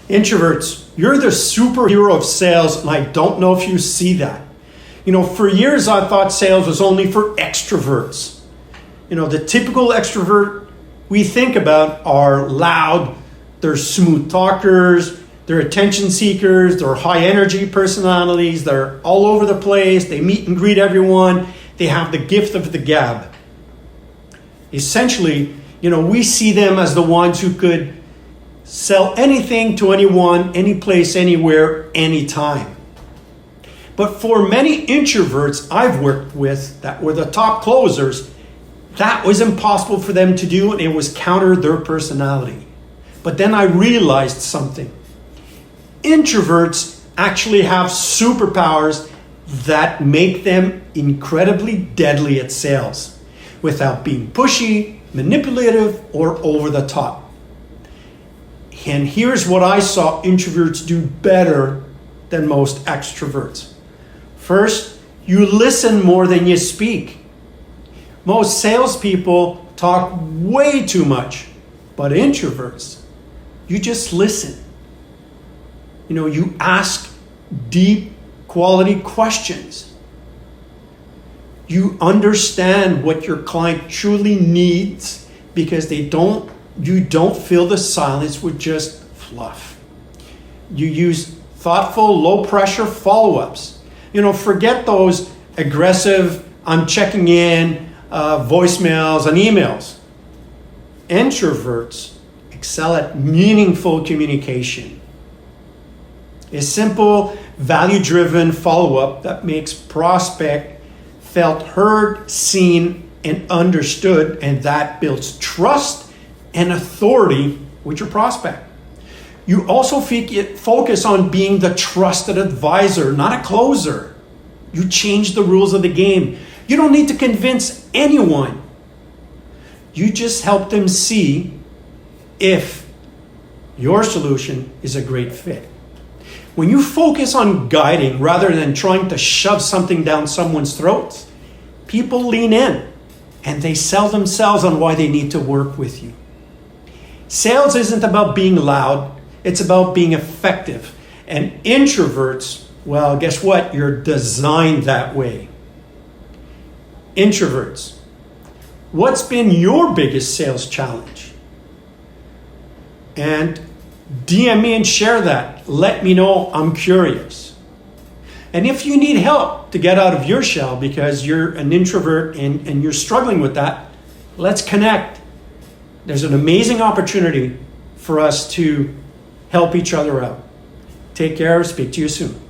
Introverts, you're the superhero of sales, and I don't know if you see that. For years I thought sales was only for extroverts. The typical extrovert we think about are loud, they're smooth talkers, they're attention seekers, they're high energy personalities, they're all over the place, they meet and greet everyone, they have the gift of the gab. Essentially, we see them as the ones who could sell anything to anyone, any place, anywhere, anytime. But for many introverts I've worked with that were the top closers, that was impossible for them to do, and it was counter their personality. But then I realized something. Introverts actually have superpowers that make them incredibly deadly at sales without being pushy, manipulative, or over the top. And here's what I saw introverts do better than most extroverts. First, you listen more than you speak. Most salespeople talk way too much, but introverts, you just listen. You ask deep, quality questions. You understand what your client truly needs because you don't fill the silence with just fluff. You use thoughtful, low-pressure follow-ups. Forget those aggressive, I'm checking in, voicemails and emails. Introverts excel at meaningful communication. A simple, value-driven follow-up that makes prospect felt heard, seen, and understood, and that builds trust and authority with your prospect. You also focus on being the trusted advisor, not a closer. You change the rules of the game. You don't need to convince anyone. You just help them see if your solution is a great fit. When you focus on guiding rather than trying to shove something down someone's throats, people lean in and they sell themselves on why they need to work with you. Sales isn't about being loud. It's about being effective. And introverts, well, guess what? You're designed that way. Introverts, what's been your biggest sales challenge? And DM me and share that. Let me know. I'm curious. And if you need help to get out of your shell because you're an introvert and you're struggling with that, let's connect. There's an amazing opportunity for us to help each other out. Take care. Speak to you soon.